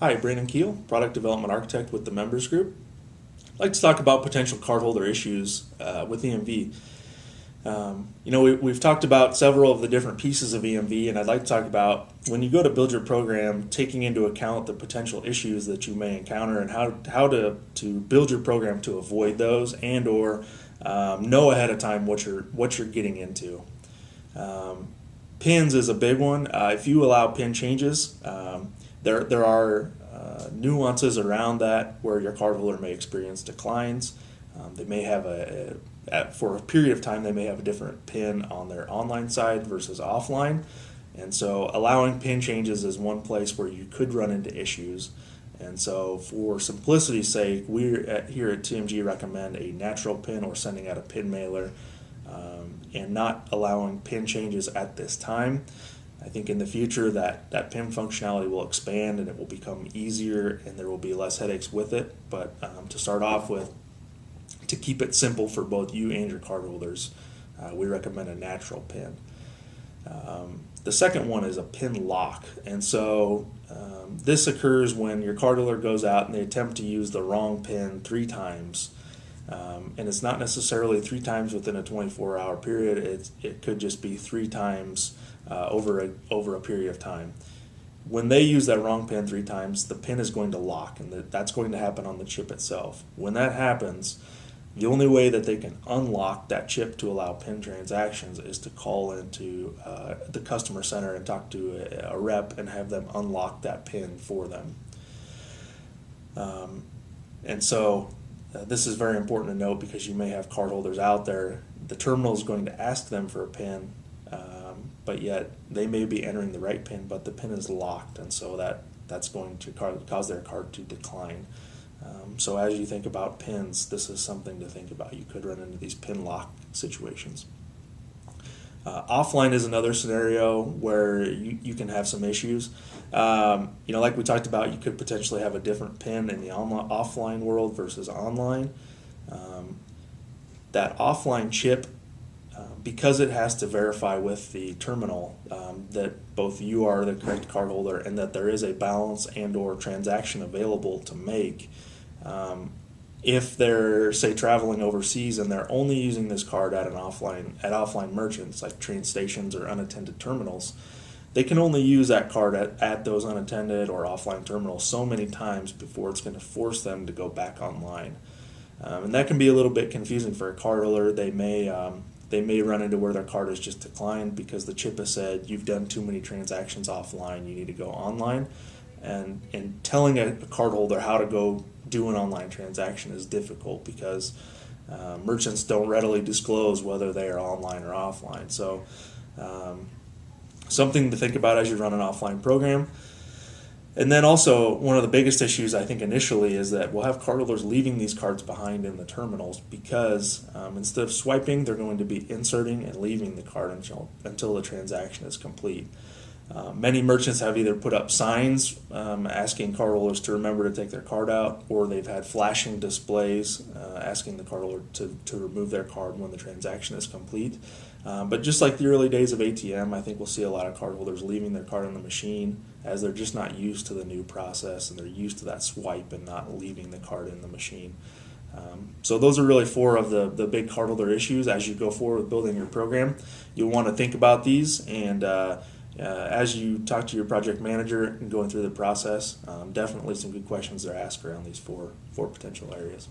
Hi, Brandon Kuehl, Product Development Architect with the Members Group. I'd like to talk about potential cardholder issues with EMV. We've talked about several of the different pieces of EMV, and I'd like to talk about when you go to build your program, taking into account the potential issues that you may encounter and how to build your program to avoid those and or know ahead of time what you're getting into. Pins is a big one. If you allow pin changes, there are nuances around that where your cardholder may experience declines. They may have for a period of time, they may have a different pin on their online side versus offline. And so allowing pin changes is one place where you could run into issues. And so for simplicity's sake, here at TMG recommend a natural pin or sending out a pin mailer and not allowing pin changes at this time. I think in the future that PIN functionality will expand and it will become easier and there will be less headaches with it. But to start off with, to keep it simple for both you and your cardholders, we recommend a natural PIN. The second one is a PIN lock. And so this occurs when your cardholder goes out and they attempt to use the wrong PIN 3 times. And it's not necessarily 3 times within a 24-hour period. It could just be 3 times over a period of time. When they use that wrong pin 3 times, the pin is going to lock, and that's going to happen on the chip itself. When that happens, the only way that they can unlock that chip to allow pin transactions is to call into the customer center and talk to a rep and have them unlock that pin for them. And so this is very important to note because you may have cardholders out there. The terminal is going to ask them for a pin, but yet they may be entering the right pin, but the pin is locked, and so that's going to cause their card to decline. So as you think about pins, this is something to think about. You could run into these pin lock situations. Offline is another scenario where you can have some issues. Like we talked about, you could potentially have a different pin in the offline world versus online. That offline chip, because it has to verify with the terminal that both you are the correct cardholder and that there is a balance and or transaction available to make, if they're, say, traveling overseas and they're only using this card at offline merchants like train stations or unattended terminals, they can only use that card at those unattended or offline terminals so many times before it's going to force them to go back online. And that can be a little bit confusing for a cardholder. They may run into where their card is just declined because the chip has said you've done too many transactions offline, you need to go online. And telling a cardholder how to go do an online transaction is difficult because merchants don't readily disclose whether they are online or offline. So something to think about as you run an offline program. And then also one of the biggest issues I think initially is that we'll have cardholders leaving these cards behind in the terminals because instead of swiping, they're going to be inserting and leaving the card until the transaction is complete. Many merchants have either put up signs asking cardholders to remember to take their card out, or they've had flashing displays asking the cardholder to remove their card when the transaction is complete. But just like the early days of ATM, I think we'll see a lot of cardholders leaving their card on the machine as they're just not used to the new process and they're used to that swipe and not leaving the card in the machine. So those are really 4 of the big cardholder issues. As you go forward with building your program, you'll want to think about these, and as you talk to your project manager and going through the process, definitely some good questions to ask around these four potential areas.